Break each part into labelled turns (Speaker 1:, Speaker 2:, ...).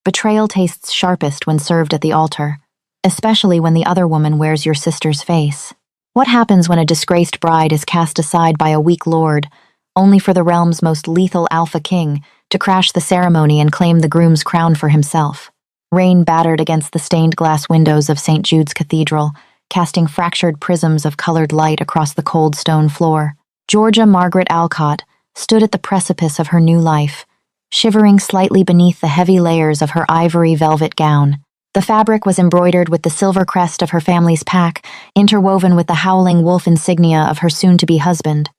Speaker 1: Betrayal tastes sharpest when served at the altar, especially when the other woman wears your sister's face. What happens when a disgraced bride is cast aside by a weak lord, only for the realm's most lethal alpha king to crash the ceremony and claim the groom's crown for himself? Rain battered against the stained glass windows of St. Jude's Cathedral, casting fractured prisms of colored light across the cold stone floor. Georgia Margaret Alcott stood at the precipice of her new life, shivering slightly beneath the heavy layers of her ivory velvet gown. The fabric was embroidered with the silver crest of her family's pack, interwoven with the howling wolf insignia of her soon-to-be husband.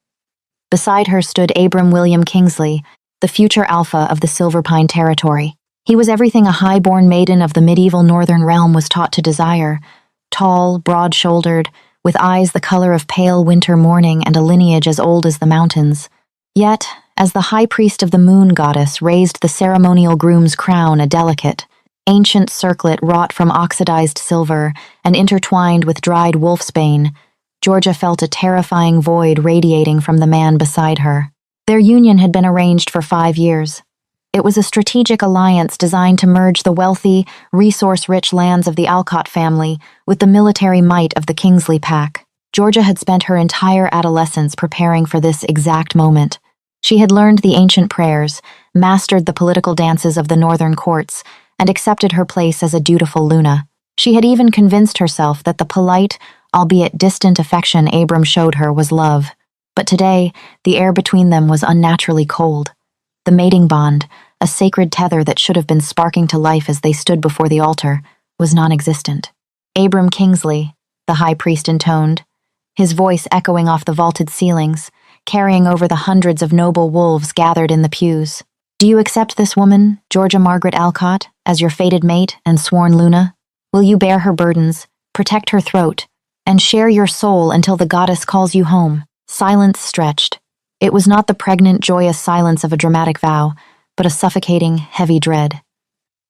Speaker 1: Beside her stood Abram William Kingsley, the future alpha of the Silver Pine territory. He was everything a high-born maiden of the medieval northern realm was taught to desire: tall, broad-shouldered, with eyes the color of pale winter morning and a lineage as old as the mountains. Yet, as the high priest of the moon goddess raised the ceremonial groom's crown a delicate, ancient circlet wrought from oxidized silver and intertwined with dried wolfsbane, Georgia felt a terrifying void radiating from the man beside her. Their union had been arranged for 5 years. It was a strategic alliance designed to merge the wealthy, resource-rich lands of the Alcott family with the military might of the Kingsley pack. Georgia had spent her entire adolescence preparing for this exact moment. She had learned the ancient prayers, mastered the political dances of the northern courts, and accepted her place as a dutiful Luna. She had even convinced herself that the polite, albeit distant affection Abram showed her was love. But today, the air between them was unnaturally cold. The mating bond, a sacred tether that should have been sparking to life as they stood before the altar, was non-existent. Abram Kingsley, the high priest intoned, his voice echoing off the vaulted ceilings, carrying over the hundreds of noble wolves gathered in the pews. Do you accept this woman, Georgia Margaret Alcott, as your fated mate and sworn Luna? Will you bear her burdens, protect her throat, and share your soul until the goddess calls you home? Silence stretched. It was not the pregnant, joyous silence of a dramatic vow, but a suffocating, heavy dread.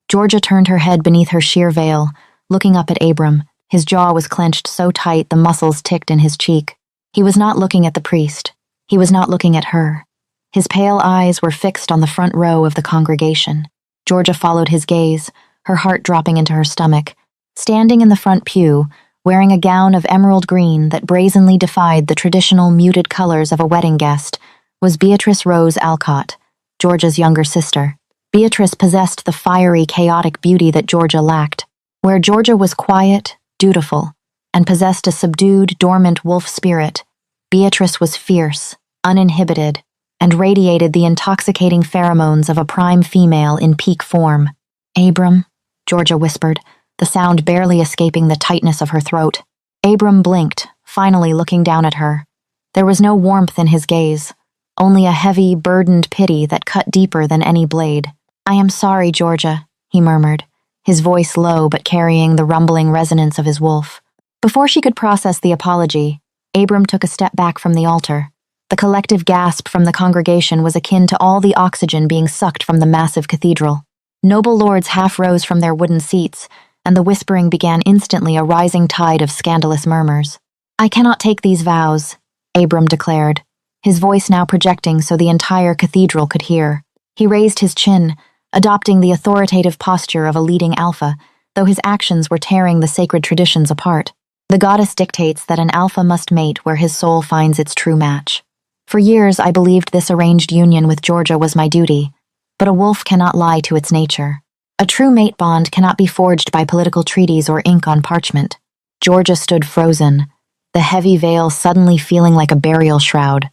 Speaker 1: Georgia turned her head beneath her sheer veil, looking up at Abram. His jaw was clenched so tight the muscles ticked in his cheek. He was not looking at the priest. He was not looking at her. His pale eyes were fixed on the front row of the congregation. Georgia followed his gaze, her heart dropping into her stomach. Standing in the front pew, wearing a gown of emerald green that brazenly defied the traditional muted colors of a wedding guest, was Beatrice Rose Alcott, Georgia's younger sister. Beatrice possessed the fiery, chaotic beauty that Georgia lacked. Where Georgia was quiet, dutiful, and possessed a subdued, dormant wolf spirit, Beatrice was fierce, uninhibited, and radiated the intoxicating pheromones of a prime female in peak form. Abram, Georgia whispered, the sound barely escaping the tightness of her throat. Abram blinked, finally looking down at her. There was no warmth in his gaze, only a heavy, burdened pity that cut deeper than any blade. I am sorry, Georgia, he murmured, his voice low but carrying the rumbling resonance of his wolf. Before she could process the apology, Abram took a step back from the altar. The collective gasp from the congregation was akin to all the oxygen being sucked from the massive cathedral. Noble lords half rose from their wooden seats, and the whispering began instantly a rising tide of scandalous murmurs. I cannot take these vows, Abram declared, his voice now projecting so the entire cathedral could hear. He raised his chin, adopting the authoritative posture of a leading alpha, though his actions were tearing the sacred traditions apart. The goddess dictates that an alpha must mate where his soul finds its true match. For years I believed this arranged union with Georgia was my duty, but a wolf cannot lie to its nature. A true mate bond cannot be forged by political treaties or ink on parchment. Georgia stood frozen, the heavy veil suddenly feeling like a burial shroud.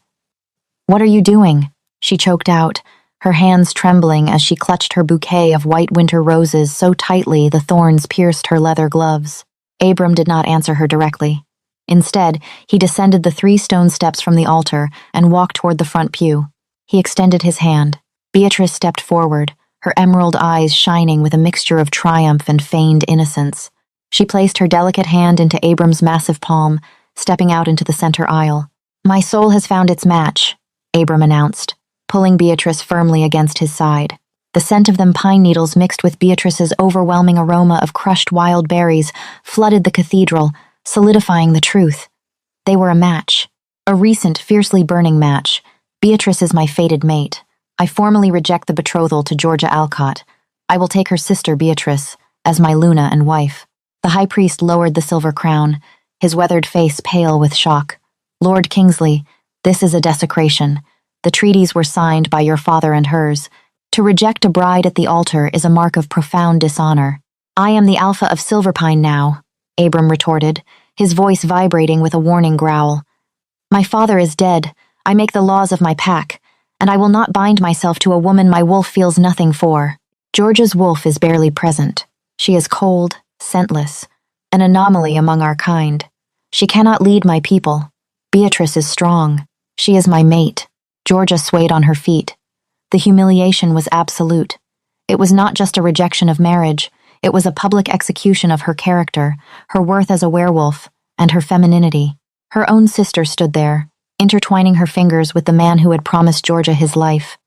Speaker 1: What are you doing? She choked out, her hands trembling as she clutched her bouquet of white winter roses so tightly the thorns pierced her leather gloves. Abram did not answer her directly. Instead, he descended the 3 stone steps from the altar and walked toward the front pew. He extended his hand. Beatrice stepped forward, her emerald eyes shining with a mixture of triumph and feigned innocence. She placed her delicate hand into Abram's massive palm, stepping out into the center aisle. My soul has found its match, Abram announced, pulling Beatrice firmly against his side. The scent of them pine needles mixed with Beatrice's overwhelming aroma of crushed wild berries flooded the cathedral, solidifying the truth. They were a match. A recent, fiercely burning match. Beatrice is my fated mate. I formally reject the betrothal to Georgia Alcott. I will take her sister Beatrice as my Luna and wife." The high priest lowered the silver crown, his weathered face pale with shock. "Lord Kingsley, this is a desecration. The treaties were signed by your father and hers. To reject a bride at the altar is a mark of profound dishonor." "I am the Alpha of Silverpine now," Abram retorted, his voice vibrating with a warning growl. "My father is dead. I make the laws of my pack, and I will not bind myself to a woman my wolf feels nothing for." Georgia's wolf is barely present. She is cold, scentless, an anomaly among our kind. She cannot lead my people. Beatrice is strong. She is my mate. Georgia swayed on her feet. The humiliation was absolute. It was not just a rejection of marriage, it was a public execution of her character, her worth as a werewolf, and her femininity. Her own sister stood there, intertwining her fingers with the man who had promised Georgia his life.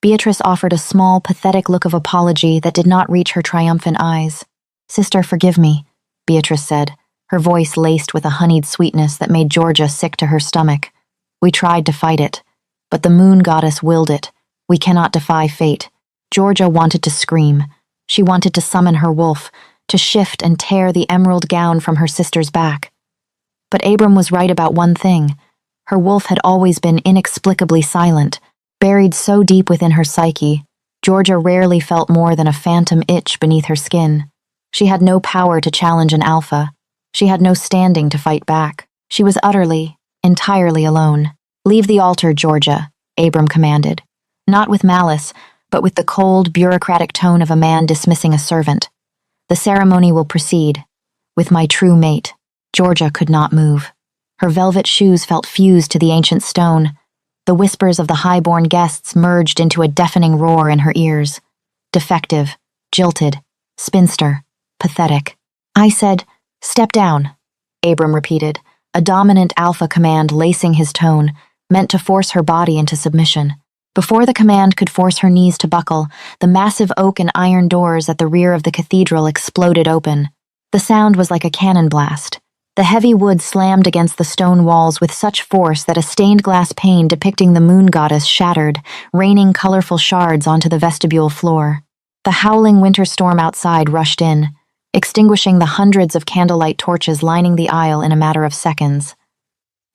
Speaker 1: Beatrice offered a small, pathetic look of apology that did not reach her triumphant eyes. "Sister, forgive me," Beatrice said, her voice laced with a honeyed sweetness that made Georgia sick to her stomach. "We tried to fight it, but the moon goddess willed it. We cannot defy fate." Georgia wanted to scream. She wanted to summon her wolf, to shift and tear the emerald gown from her sister's back. But Abram was right about one thing. Her wolf had always been inexplicably silent, buried so deep within her psyche. Georgia rarely felt more than a phantom itch beneath her skin. She had no power to challenge an alpha. She had no standing to fight back. She was utterly, entirely alone. "Leave the altar, Georgia," Abram commanded. Not with malice, but with the cold, bureaucratic tone of a man dismissing a servant. "The ceremony will proceed. With my true mate." Georgia could not move. Her velvet shoes felt fused to the ancient stone. The whispers of the high-born guests merged into a deafening roar in her ears. Defective, jilted, spinster, pathetic. "I said, step down," Abram repeated, a dominant alpha command lacing his tone, meant to force her body into submission. Before the command could force her knees to buckle, the massive oak and iron doors at the rear of the cathedral exploded open. The sound was like a cannon blast. The heavy wood slammed against the stone walls with such force that a stained glass pane depicting the moon goddess shattered, raining colorful shards onto the vestibule floor. The howling winter storm outside rushed in, extinguishing the hundreds of candlelight torches lining the aisle in a matter of seconds.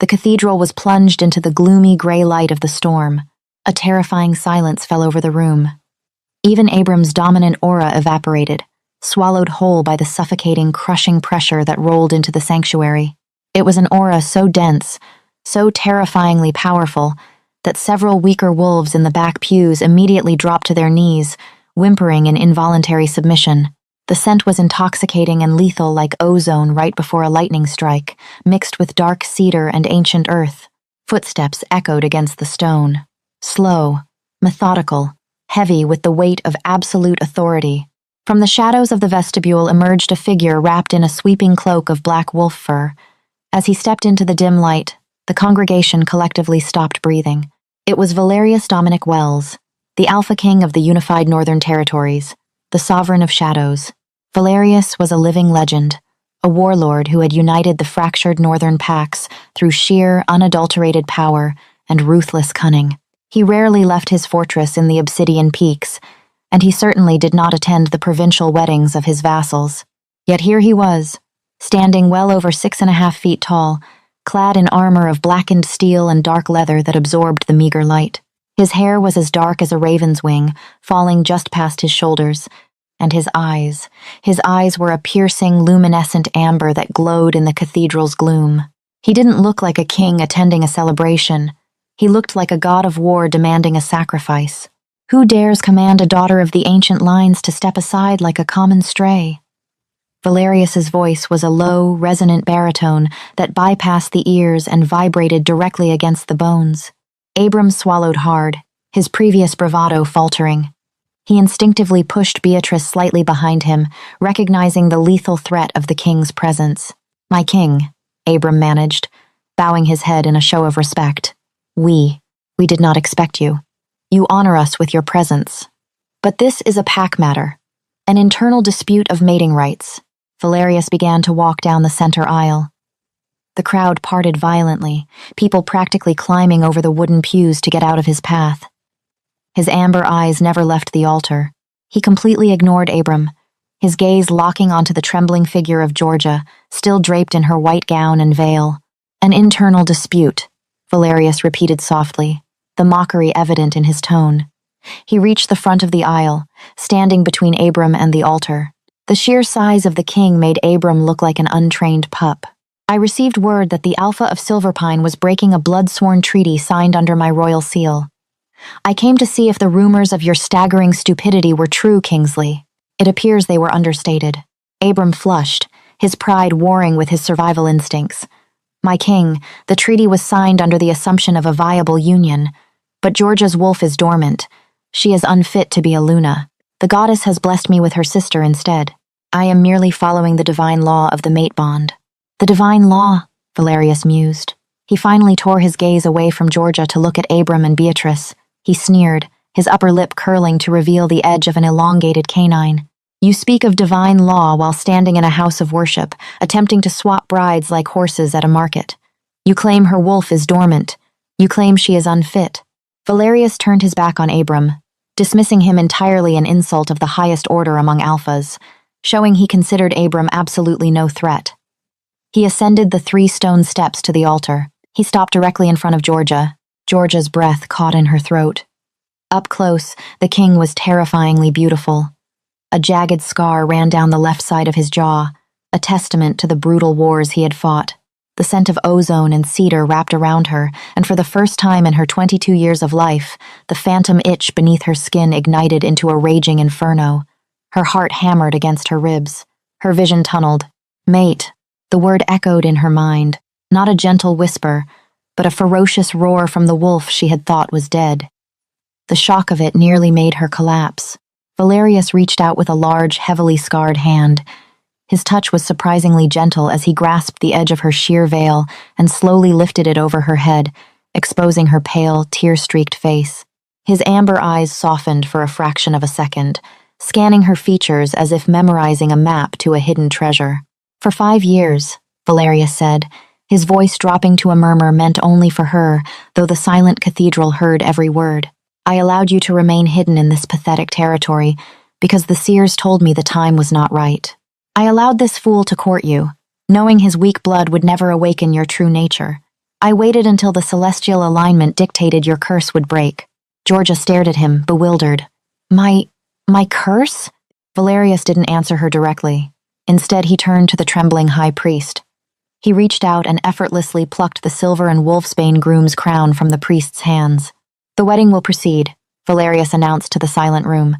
Speaker 1: The cathedral was plunged into the gloomy gray light of the storm. A terrifying silence fell over the room. Even Abram's dominant aura evaporated, swallowed whole by the suffocating, crushing pressure that rolled into the sanctuary. It was an aura so dense, so terrifyingly powerful, that several weaker wolves in the back pews immediately dropped to their knees, whimpering in involuntary submission. The scent was intoxicating and lethal like ozone right before a lightning strike, mixed with dark cedar and ancient earth. Footsteps echoed against the stone. Slow, methodical, heavy with the weight of absolute authority. From the shadows of the vestibule emerged a figure wrapped in a sweeping cloak of black wolf fur. As he stepped into the dim light, the congregation collectively stopped breathing. It was Valerius Dominic Wells, the Alpha King of the unified Northern Territories, the Sovereign of Shadows. Valerius was a living legend, a warlord who had united the fractured Northern packs through sheer, unadulterated power and ruthless cunning. He rarely left his fortress in the Obsidian Peaks, and he certainly did not attend the provincial weddings of his vassals. Yet here he was, standing well over 6.5 feet tall, clad in armor of blackened steel and dark leather that absorbed the meager light. His hair was as dark as a raven's wing, falling just past his shoulders, and his eyes were a piercing, luminescent amber that glowed in the cathedral's gloom. He didn't look like a king attending a celebration. He looked like a god of war demanding a sacrifice. Who dares command a daughter of the ancient lines to step aside like a common stray? Valerius's voice was a low, resonant baritone that bypassed the ears and vibrated directly against the bones. Abram swallowed hard, his previous bravado faltering. He instinctively pushed Beatrice slightly behind him, recognizing the lethal threat of the king's presence. "My king," Abram managed, bowing his head in a show of respect. We did not expect you. You honor us with your presence. But this is a pack matter, an internal dispute of mating rights." Valerius began to walk down the center aisle. The crowd parted violently, people practically climbing over the wooden pews to get out of his path. His amber eyes never left the altar, He completely ignored Abram, his gaze locking onto the trembling figure of Georgia, still draped in her white gown and veil. An internal dispute, Valerius repeated softly, the mockery evident in his tone. He reached the front of the aisle, standing between Abram and the altar. The sheer size of the king made Abram look like an untrained pup. I received word that the Alpha of Silverpine was breaking a blood-sworn treaty signed under my royal seal. I came to see if the rumors of your staggering stupidity were true, Kingsley. It appears they were understated. Abram flushed, his pride warring with his survival instincts. My king, the treaty was signed under the assumption of a viable union, but Georgia's wolf is dormant. She is unfit to be a Luna. The goddess has blessed me with her sister instead. I am merely following the divine law of the mate bond. The divine law, Valerius mused. He finally tore his gaze away from Georgia to look at Abram and Beatrice. He sneered, his upper lip curling to reveal the edge of an elongated canine. You speak of divine law while standing in a house of worship, attempting to swap brides like horses at a market. You claim her wolf is dormant. You claim she is unfit. Valerius turned his back on Abram, dismissing him entirely an insult of the highest order among alphas, showing he considered Abram absolutely no threat. He ascended the 3 stone steps to the altar. He stopped directly in front of Georgia. Georgia's breath caught in her throat. Up close, the king was terrifyingly beautiful. A jagged scar ran down the left side of his jaw, a testament to the brutal wars he had fought. The scent of ozone and cedar wrapped around her, and for the first time in her 22 years of life, the phantom itch beneath her skin ignited into a raging inferno. Her heart hammered against her ribs. Her vision tunneled. Mate. The word echoed in her mind, not a gentle whisper, but a ferocious roar from the wolf she had thought was dead. The shock of it nearly made her collapse. Valerius reached out with a large, heavily scarred hand. His touch was surprisingly gentle as he grasped the edge of her sheer veil and slowly lifted it over her head, exposing her pale, tear-streaked face. His amber eyes softened for a fraction of a second, scanning her features as if memorizing a map to a hidden treasure. For 5 years, Valerius said, his voice dropping to a murmur meant only for her, though the silent cathedral heard every word. I allowed you to remain hidden in this pathetic territory because the seers told me the time was not right. I allowed this fool to court you, knowing his weak blood would never awaken your true nature. I waited until the celestial alignment dictated your curse would break. Georgia stared at him, bewildered. My curse? Valerius didn't answer her directly. Instead, he turned to the trembling high priest. He reached out and effortlessly plucked the silver and wolfsbane groom's crown from the priest's hands. The wedding will proceed, Valerius announced to the silent room.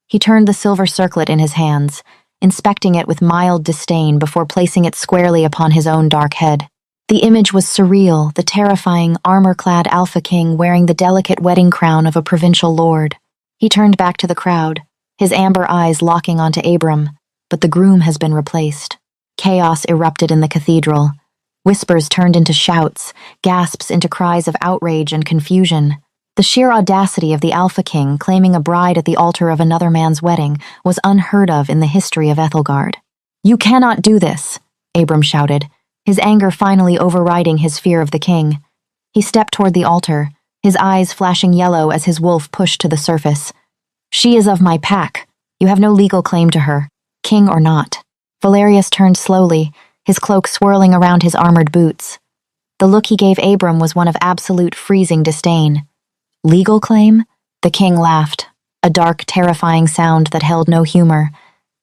Speaker 1: He turned the silver circlet in his hands, inspecting it with mild disdain before placing it squarely upon his own dark head. The image was surreal, the terrifying, armor-clad Alpha King wearing the delicate wedding crown of a provincial lord. He turned back to the crowd, his amber eyes locking onto Abram, but the groom has been replaced. Chaos erupted in the cathedral. Whispers turned into shouts, gasps into cries of outrage and confusion. The sheer audacity of the Alpha King claiming a bride at the altar of another man's wedding was unheard of in the history of Ethelgard. You cannot do this, Abram shouted, his anger finally overriding his fear of the king. He stepped toward the altar, his eyes flashing yellow as his wolf pushed to the surface. She is of my pack. You have no legal claim to her, king or not. Valerius turned slowly, his cloak swirling around his armored boots. The look he gave Abram was one of absolute freezing disdain. Legal claim? The king laughed, a dark, terrifying sound that held no humor.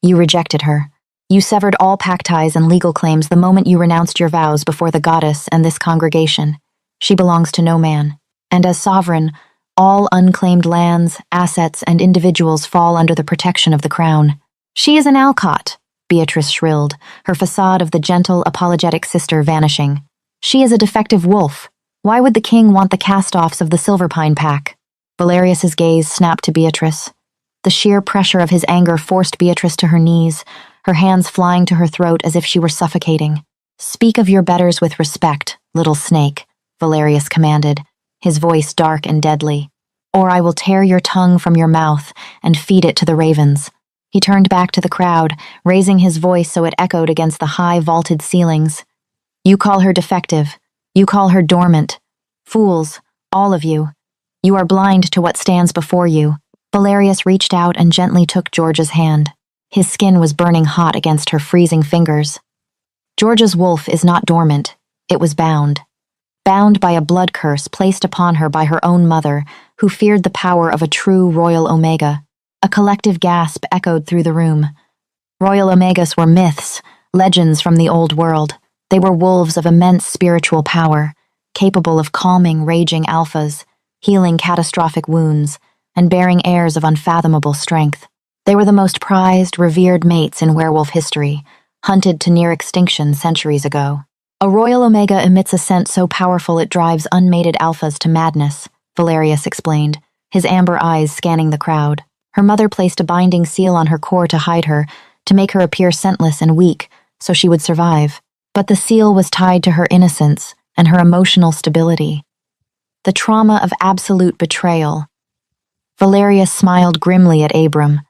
Speaker 1: You rejected her. You severed all pack ties and legal claims the moment you renounced your vows before the goddess and this congregation. She belongs to no man. And as sovereign, all unclaimed lands, assets, and individuals fall under the protection of the crown. She is an Alcott, Beatrice shrilled, her facade of the gentle, apologetic sister vanishing. She is a defective wolf. Why would the king want the cast-offs of the Silverpine pack? Valerius's gaze snapped to Beatrice. The sheer pressure of his anger forced Beatrice to her knees, her hands flying to her throat as if she were suffocating. Speak of your betters with respect, little snake, Valerius commanded, his voice dark and deadly. Or I will tear your tongue from your mouth and feed it to the ravens. He turned back to the crowd, raising his voice so it echoed against the high vaulted ceilings. You call her defective. You call her dormant. Fools, all of you. You are blind to what stands before you. Valerius reached out and gently took Georgia's hand. His skin was burning hot against her freezing fingers. Georgia's wolf is not dormant. It was bound. Bound by a blood curse placed upon her by her own mother, who feared the power of a true royal omega. A collective gasp echoed through the room. Royal omegas were myths, legends from the old world. They were wolves of immense spiritual power, capable of calming raging alphas, healing catastrophic wounds, and bearing heirs of unfathomable strength. They were the most prized, revered mates in werewolf history, hunted to near extinction centuries ago. A royal omega emits a scent so powerful it drives unmated alphas to madness, Valerius explained, his amber eyes scanning the crowd. Her mother placed a binding seal on her core to hide her, to make her appear scentless and weak, so she would survive. But the seal was tied to her innocence and her emotional stability. The trauma of absolute betrayal. Valerius smiled grimly at Abram.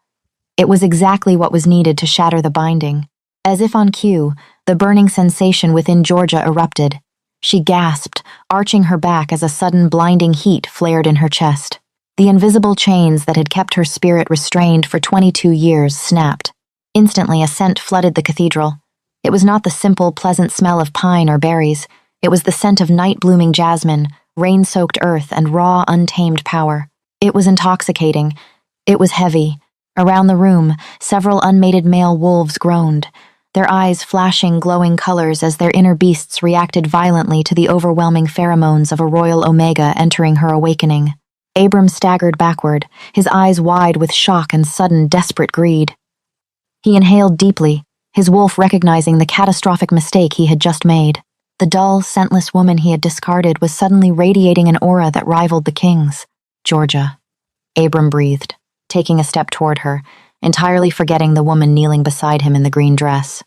Speaker 1: It was exactly what was needed to shatter the binding. As if on cue, the burning sensation within Georgia erupted. She gasped, arching her back as a sudden blinding heat flared in her chest. The invisible chains that had kept her spirit restrained for 22 years snapped. Instantly, a scent flooded the cathedral. It was not the simple, pleasant smell of pine or berries. It was the scent of night-blooming jasmine, rain-soaked earth, and raw, untamed power. It was intoxicating. It was heavy. Around the room, several unmated male wolves groaned, their eyes flashing glowing colors as their inner beasts reacted violently to the overwhelming pheromones of a royal omega entering her awakening. Abram staggered backward, his eyes wide with shock and sudden, desperate greed. He inhaled deeply, his wolf recognizing the catastrophic mistake he had just made. The dull, scentless woman he had discarded was suddenly radiating an aura that rivaled the king's. Georgia. Abram breathed, taking a step toward her, entirely forgetting the woman kneeling beside him in the green dress.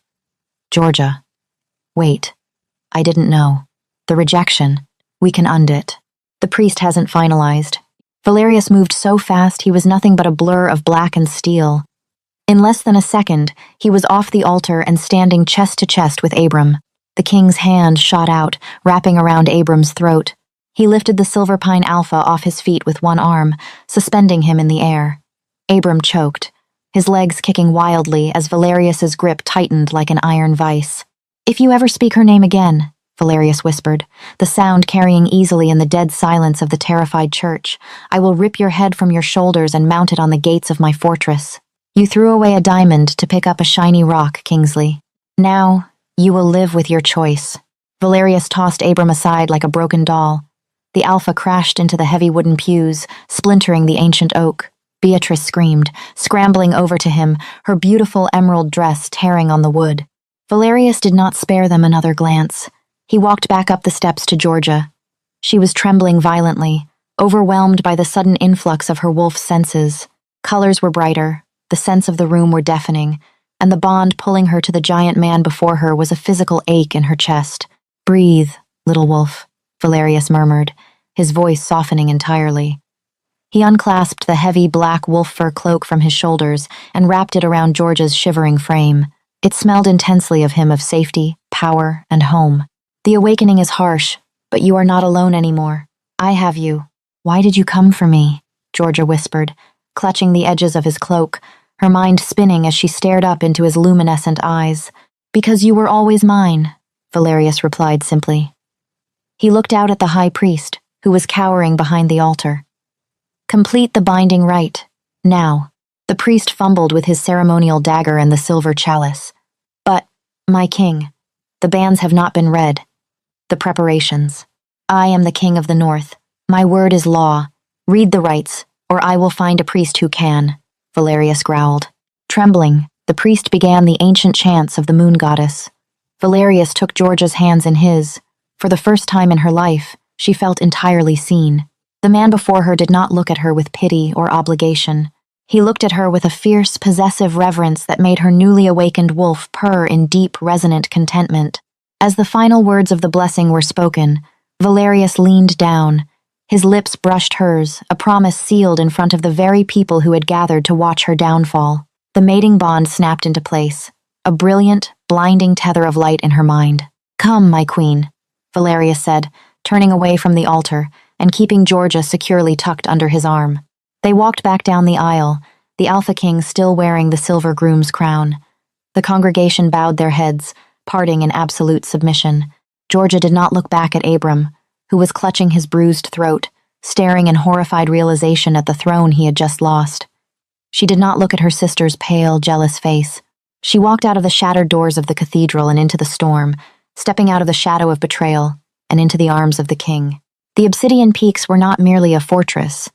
Speaker 1: Georgia. Wait. I didn't know. The rejection. We can undo it. The priest hasn't finalized. Valerius moved so fast he was nothing but a blur of black and steel. In less than a second, he was off the altar and standing chest to chest with Abram. The king's hand shot out, wrapping around Abram's throat. He lifted the silver pine alpha off his feet with one arm, suspending him in the air. Abram choked, his legs kicking wildly as Valerius's grip tightened like an iron vice. If you ever speak her name again, Valerius whispered, the sound carrying easily in the dead silence of the terrified church, I will rip your head from your shoulders and mount it on the gates of my fortress. You threw away a diamond to pick up a shiny rock, Kingsley. Now, you will live with your choice. Valerius tossed Abram aside like a broken doll. The alpha crashed into the heavy wooden pews, splintering the ancient oak. Beatrice screamed, scrambling over to him, her beautiful emerald dress tearing on the wood. Valerius did not spare them another glance. He walked back up the steps to Georgia. She was trembling violently, overwhelmed by the sudden influx of her wolf's senses. Colors were brighter, the scents of the room were deafening, and the bond pulling her to the giant man before her was a physical ache in her chest. Breathe, little wolf, Valerius murmured, his voice softening entirely. He unclasped the heavy black wolf fur cloak from his shoulders and wrapped it around Georgia's shivering frame. It smelled intensely of him, of safety, power, and home. The awakening is harsh, but you are not alone anymore. I have you. Why did you come for me? Georgia whispered, clutching the edges of his cloak, her mind spinning as she stared up into his luminescent eyes. Because you were always mine, Valerius replied simply. He looked out at the high priest, who was cowering behind the altar. Complete the binding rite. Now. The priest fumbled with his ceremonial dagger and the silver chalice. But, my king, the banns have not been read. The preparations. I am the king of the north. My word is law. Read the rites, or I will find a priest who can, Valerius growled. Trembling, the priest began the ancient chants of the moon goddess. Valerius took Georgia's hands in his. For the first time in her life, she felt entirely seen. The man before her did not look at her with pity or obligation. He looked at her with a fierce, possessive reverence that made her newly awakened wolf purr in deep, resonant contentment. As the final words of the blessing were spoken, Valerius leaned down. His lips brushed hers, a promise sealed in front of the very people who had gathered to watch her downfall. The mating bond snapped into place, a brilliant, blinding tether of light in her mind. Come, my queen, Valerius said, turning away from the altar and keeping Georgia securely tucked under his arm. They walked back down the aisle, the Alpha King still wearing the silver groom's crown. The congregation bowed their heads, parting in absolute submission. Georgia did not look back at Abram, who was clutching his bruised throat, staring in horrified realization at the throne he had just lost. She did not look at her sister's pale, jealous face. She walked out of the shattered doors of the cathedral and into the storm, stepping out of the shadow of betrayal and into the arms of the king. The obsidian peaks were not merely a fortress.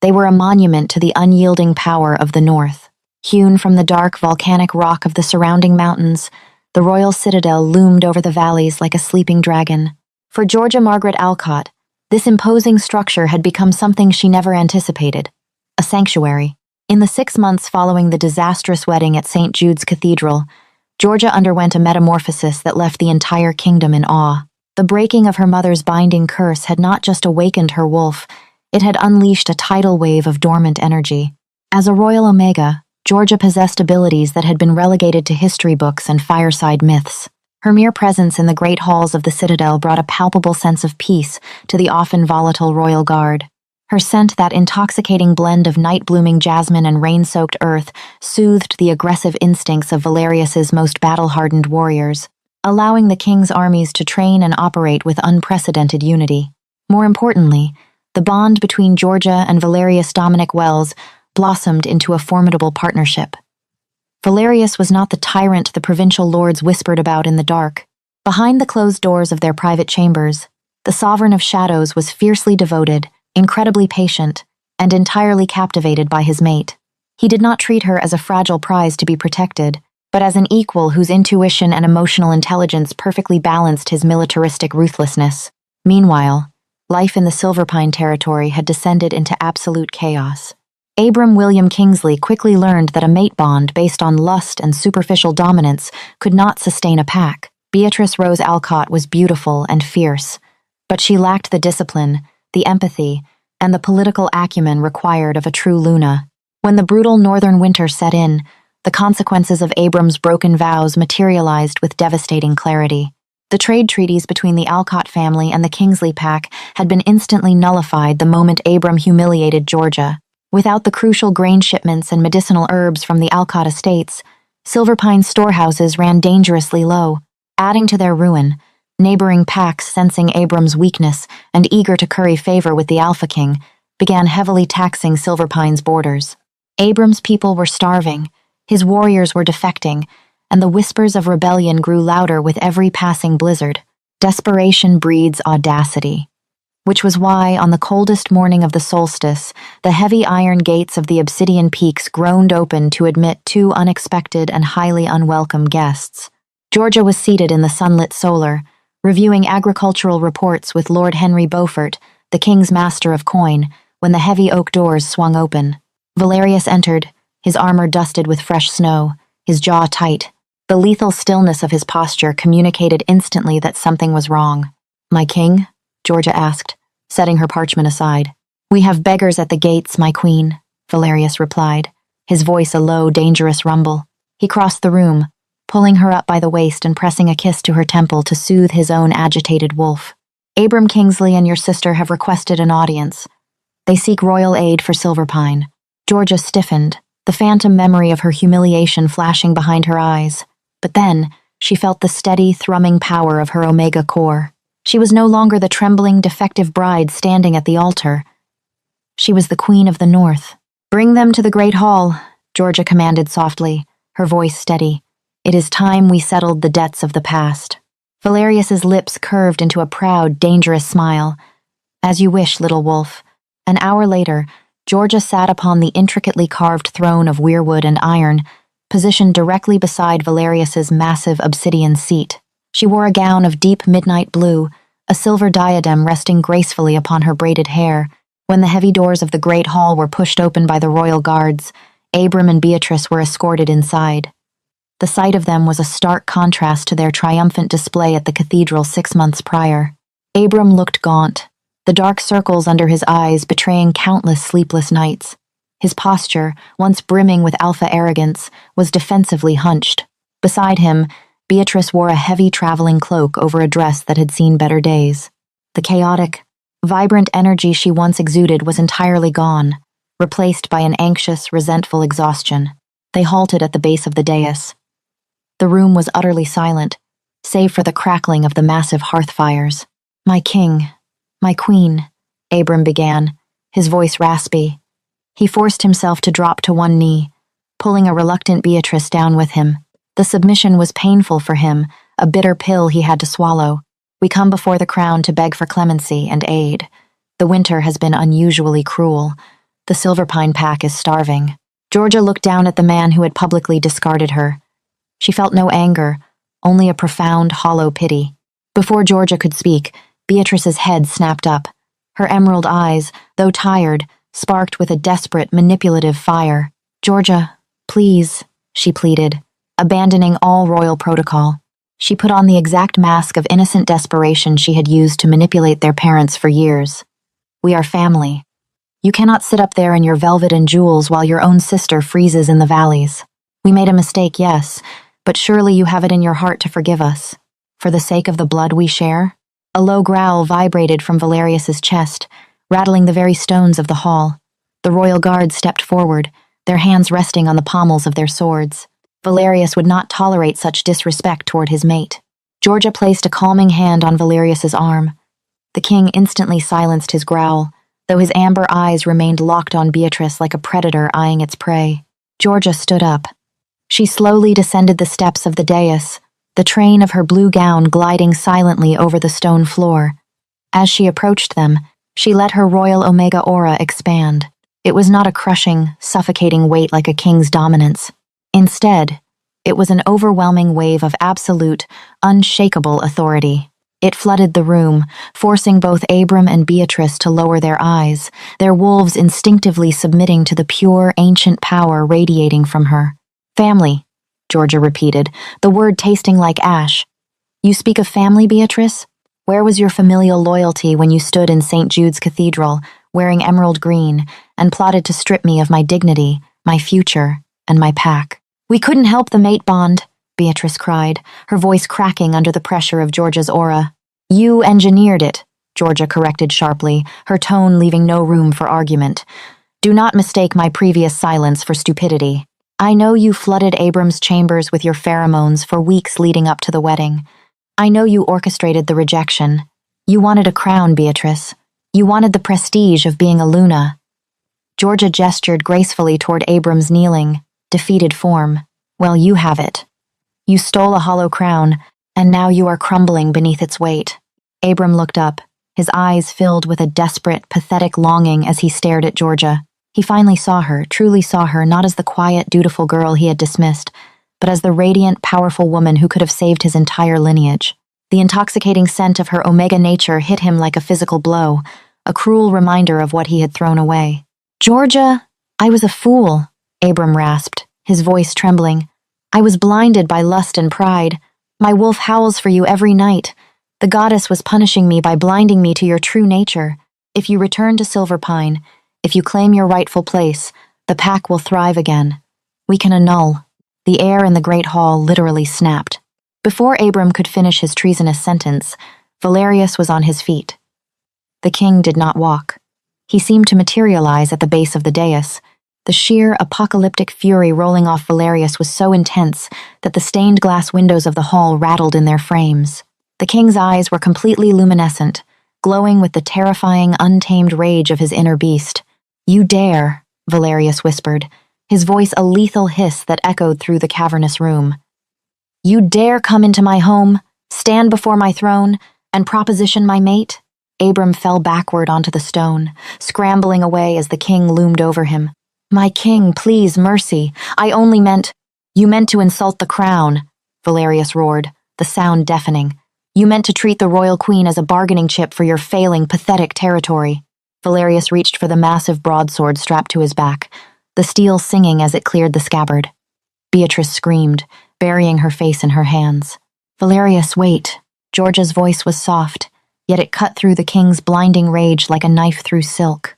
Speaker 1: They were a monument to the unyielding power of the north. Hewn from the dark volcanic rock of the surrounding mountains, the royal citadel loomed over the valleys like a sleeping dragon. For Georgia Margaret Alcott, this imposing structure had become something she never anticipated, a sanctuary. In the 6 months following the disastrous wedding at St. Jude's Cathedral, Georgia underwent a metamorphosis that left the entire kingdom in awe. The breaking of her mother's binding curse had not just awakened her wolf, it had unleashed a tidal wave of dormant energy. As a royal Omega, Georgia possessed abilities that had been relegated to history books and fireside myths. Her mere presence in the great halls of the citadel brought a palpable sense of peace to the often volatile royal guard. Her scent, that intoxicating blend of night-blooming jasmine and rain-soaked earth, soothed the aggressive instincts of Valerius's most battle-hardened warriors, allowing the king's armies to train and operate with unprecedented unity. More importantly, the bond between Georgia and Valerius Dominic Wells blossomed into a formidable partnership. Valerius was not the tyrant the provincial lords whispered about in the dark. Behind the closed doors of their private chambers, the Sovereign of Shadows was fiercely devoted, incredibly patient, and entirely captivated by his mate. He did not treat her as a fragile prize to be protected, but as an equal whose intuition and emotional intelligence perfectly balanced his militaristic ruthlessness. Meanwhile, life in the Silverpine territory had descended into absolute chaos. Abram William Kingsley quickly learned that a mate bond based on lust and superficial dominance could not sustain a pack. Beatrice Rose Alcott was beautiful and fierce, but she lacked the discipline, the empathy, and the political acumen required of a true Luna. When the brutal northern winter set in, the consequences of Abram's broken vows materialized with devastating clarity. The trade treaties between the Alcott family and the Kingsley pack had been instantly nullified the moment Abram humiliated Georgia. Without the crucial grain shipments and medicinal herbs from the Alcott estates, Silverpine's storehouses ran dangerously low. Adding to their ruin, neighboring packs, sensing Abram's weakness and eager to curry favor with the Alpha King, began heavily taxing Silverpine's borders. Abram's people were starving, his warriors were defecting, and the whispers of rebellion grew louder with every passing blizzard. Desperation breeds audacity. Which was why, on the coldest morning of the solstice, the heavy iron gates of the obsidian peaks groaned open to admit 2 unexpected and highly unwelcome guests. Georgia was seated in the sunlit solar, reviewing agricultural reports with Lord Henry Beaufort, the king's master of coin, when the heavy oak doors swung open. Valerius entered, his armor dusted with fresh snow, his jaw tight. The lethal stillness of his posture communicated instantly that something was wrong. "My king?" Georgia asked, setting her parchment aside. "We have beggars at the gates, my queen," Valerius replied, his voice a low, dangerous rumble. He crossed the room, pulling her up by the waist and pressing a kiss to her temple to soothe his own agitated wolf. "Abram Kingsley and your sister have requested an audience. They seek royal aid for Silverpine." Georgia stiffened, the phantom memory of her humiliation flashing behind her eyes. But then, she felt the steady, thrumming power of her Omega core. She was no longer the trembling, defective bride standing at the altar. She was the Queen of the North. "Bring them to the Great Hall," Georgia commanded softly, her voice steady. "It is time we settled the debts of the past." Valerius's lips curved into a proud, dangerous smile. "As you wish, little wolf." An hour later, Georgia sat upon the intricately carved throne of weirwood and iron, positioned directly beside Valerius's massive obsidian seat. She wore a gown of deep midnight blue, a silver diadem resting gracefully upon her braided hair. When the heavy doors of the great hall were pushed open by the royal guards, Abram and Beatrice were escorted inside. The sight of them was a stark contrast to their triumphant display at the cathedral 6 months prior. Abram looked gaunt, the dark circles under his eyes betraying countless sleepless nights. His posture, once brimming with alpha arrogance, was defensively hunched. Beside him, Beatrice wore a heavy traveling cloak over a dress that had seen better days. The chaotic, vibrant energy she once exuded was entirely gone. replaced by an anxious, resentful exhaustion. They halted at the base of the dais. The room was utterly silent, save for the crackling of the massive hearth fires. "My king, my queen," Abram began, his voice raspy. He forced himself to drop to one knee, pulling a reluctant Beatrice down with him. The submission was painful for him, a bitter pill he had to swallow. "We come before the crown to beg for clemency and aid. The winter has been unusually cruel. The Silverpine pack is starving." Georgia looked down at the man who had publicly discarded her. She felt no anger, only a profound, hollow pity. Before Georgia could speak, Beatrice's head snapped up. Her emerald eyes, though tired, sparked with a desperate, manipulative fire. "Georgia, please," she pleaded, abandoning all royal protocol. She put on the exact mask of innocent desperation she had used to manipulate their parents for years. "We are family. You cannot sit up there in your velvet and jewels while your own sister freezes in the valleys. We made a mistake, yes, but surely you have it in your heart to forgive us. For the sake of the blood we share?" A low growl vibrated from Valerius's chest, rattling the very stones of the hall. The royal guards stepped forward, their hands resting on the pommels of their swords. Valerius would not tolerate such disrespect toward his mate. Georgia placed a calming hand on Valerius's arm. The king instantly silenced his growl, though his amber eyes remained locked on Beatrice like a predator eyeing its prey. Georgia stood up. She slowly descended the steps of the dais, the train of her blue gown gliding silently over the stone floor. As she approached them, she let her royal omega aura expand. It was not a crushing, suffocating weight like a king's dominance. Instead, it was an overwhelming wave of absolute, unshakable authority. It flooded the room, forcing both Abram and Beatrice to lower their eyes, their wolves instinctively submitting to the pure, ancient power radiating from her. "Family," Georgia repeated, the word tasting like ash. "You speak of family, Beatrice? Where was your familial loyalty when you stood in St. Jude's Cathedral, wearing emerald green, and plotted to strip me of my dignity, my future, and my pack?" "We couldn't help the mate bond," Beatrice cried, her voice cracking under the pressure of Georgia's aura. "You engineered it," Georgia corrected sharply, her tone leaving no room for argument. "Do not mistake my previous silence for stupidity. I know you flooded Abram's chambers with your pheromones for weeks leading up to the wedding. I know you orchestrated the rejection. You wanted a crown, Beatrice. You wanted the prestige of being a Luna." Georgia gestured gracefully toward Abram's kneeling, defeated form. "Well, you have it. You stole a hollow crown, and now you are crumbling beneath its weight." Abram looked up, his eyes filled with a desperate, pathetic longing as he stared at Georgia. He finally saw her, truly saw her, not as the quiet, dutiful girl he had dismissed, but as the radiant, powerful woman who could have saved his entire lineage. The intoxicating scent of her omega nature hit him like a physical blow, a cruel reminder of what he had thrown away. "Georgia, I was a fool," Abram rasped, his voice trembling. "I was blinded by lust and pride. My wolf howls for you every night. The goddess was punishing me by blinding me to your true nature. If you return to Silverpine, if you claim your rightful place, the pack will thrive again. We can annul." The air in the great hall literally snapped. Before Abram could finish his treasonous sentence, Valerius was on his feet. The king did not walk. He seemed to materialize at the base of the dais. The sheer, apocalyptic fury rolling off Valerius was so intense that the stained glass windows of the hall rattled in their frames. The king's eyes were completely luminescent, glowing with the terrifying, untamed rage of his inner beast. "You dare," Valerius whispered, his voice a lethal hiss that echoed through the cavernous room. "You dare come into my home, stand before my throne, and proposition my mate?" Abram fell backward onto the stone, scrambling away as the king loomed over him. "My king, please, mercy. I only meant—" "You meant to insult the crown," Valerius roared, the sound deafening. "You meant to treat the royal queen as a bargaining chip for your failing, pathetic territory." Valerius reached for the massive broadsword strapped to his back, the steel singing as it cleared the scabbard. Beatrice screamed, burying her face in her hands. "Valerius, wait." Georgia's voice was soft, yet it cut through the king's blinding rage like a knife through silk.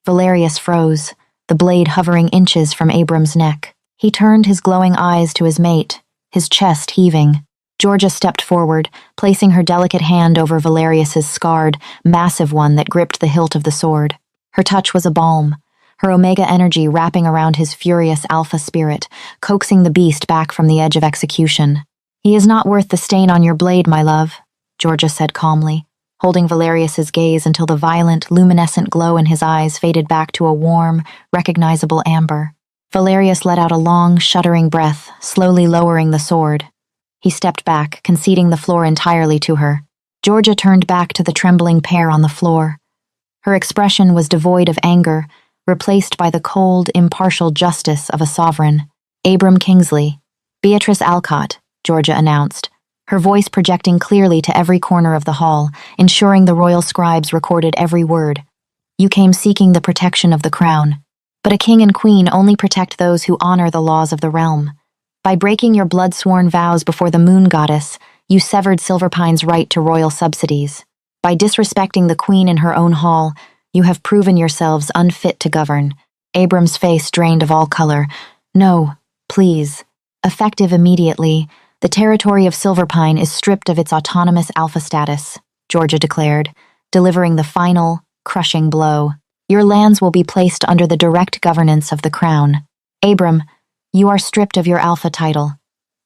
Speaker 1: Valerius froze, the blade hovering inches from Abram's neck. He turned his glowing eyes to his mate, his chest heaving. Georgia stepped forward, placing her delicate hand over Valerius's scarred, massive one that gripped the hilt of the sword. Her touch was a balm, her omega energy wrapping around his furious alpha spirit, coaxing the beast back from the edge of execution. "He is not worth the stain on your blade, my love," Georgia said calmly, holding Valerius's gaze until the violent, luminescent glow in his eyes faded back to a warm, recognizable amber. Valerius let out a long, shuddering breath, slowly lowering the sword. He stepped back, conceding the floor entirely to her. Georgia turned back to the trembling pair on the floor. Her expression was devoid of anger, replaced by the cold, impartial justice of a sovereign. "Abram Kingsley, Beatrice Alcott," Georgia announced, her voice projecting clearly to every corner of the hall, ensuring the royal scribes recorded every word. "You came seeking the protection of the crown, but a king and queen only protect those who honor the laws of the realm. By breaking your blood-sworn vows before the moon goddess, you severed Silverpine's right to royal subsidies. By disrespecting the queen in her own hall, you have proven yourselves unfit to govern." Abram's face drained of all color. "No, please. Effective immediately, the territory of Silverpine is stripped of its autonomous alpha status," Georgia declared, delivering the final, crushing blow. "Your lands will be placed under the direct governance of the crown. Abram, you are stripped of your alpha title.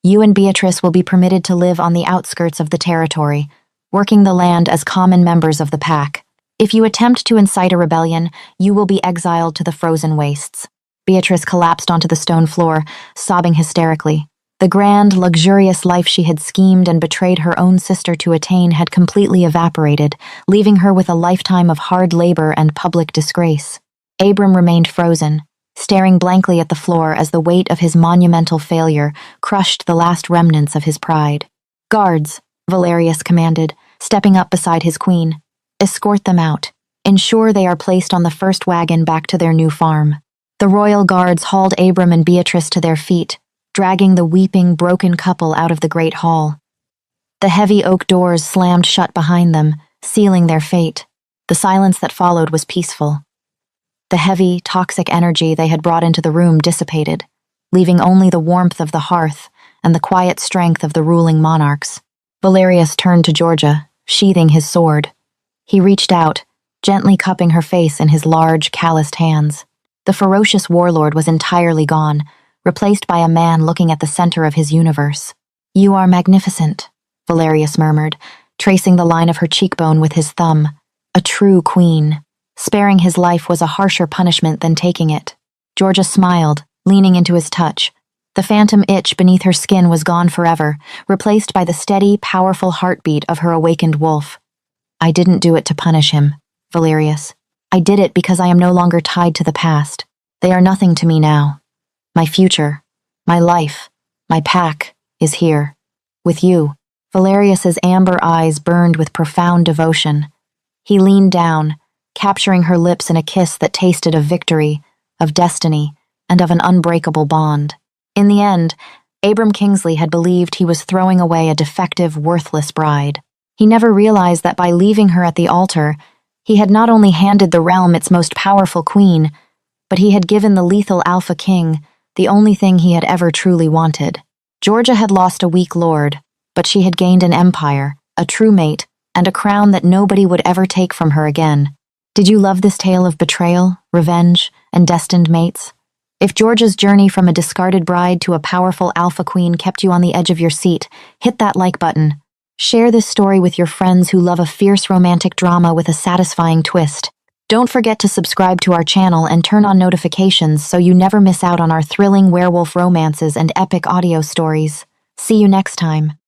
Speaker 1: You and Beatrice will be permitted to live on the outskirts of the territory, working the land as common members of the pack. If you attempt to incite a rebellion, you will be exiled to the frozen wastes." Beatrice collapsed onto the stone floor, sobbing hysterically. The grand, luxurious life she had schemed and betrayed her own sister to attain had completely evaporated, leaving her with a lifetime of hard labor and public disgrace. Abram remained frozen, staring blankly at the floor as the weight of his monumental failure crushed the last remnants of his pride. "Guards," Valerius commanded, stepping up beside his queen. "Escort them out. Ensure they are placed on the first wagon back to their new farm." The royal guards hauled Abram and Beatrice to their feet, dragging the weeping, broken couple out of the great hall. The heavy oak doors slammed shut behind them, sealing their fate. The silence that followed was peaceful. The heavy, toxic energy they had brought into the room dissipated, leaving only the warmth of the hearth and the quiet strength of the ruling monarchs. Valerius turned to Georgia, sheathing his sword. He reached out, gently cupping her face in his large, calloused hands. The ferocious warlord was entirely gone, replaced by a man looking at the center of his universe. "You are magnificent," Valerius murmured, tracing the line of her cheekbone with his thumb. "A true queen." Sparing his life was a harsher punishment than taking it. Georgia smiled, leaning into his touch. The phantom itch beneath her skin was gone forever, replaced by the steady, powerful heartbeat of her awakened wolf. "I didn't do it to punish him, Valerius. I did it because I am no longer tied to the past. They are nothing to me now. My future, my life, my pack is here. With you." Valerius's amber eyes burned with profound devotion. He leaned down, capturing her lips in a kiss that tasted of victory, of destiny, and of an unbreakable bond. In the end, Abram Kingsley had believed he was throwing away a defective, worthless bride. He never realized that by leaving her at the altar, he had not only handed the realm its most powerful queen, but he had given the lethal Alpha King the only thing he had ever truly wanted. Georgia had lost a weak lord, but she had gained an empire, a true mate, and a crown that nobody would ever take from her again. Did you love this tale of betrayal, revenge, and destined mates? If Georgia's journey from a discarded bride to a powerful alpha queen kept you on the edge of your seat, hit that like button. Share this story with your friends who love a fierce romantic drama with a satisfying twist. Don't forget to subscribe to our channel and turn on notifications so you never miss out on our thrilling werewolf romances and epic audio stories. See you next time.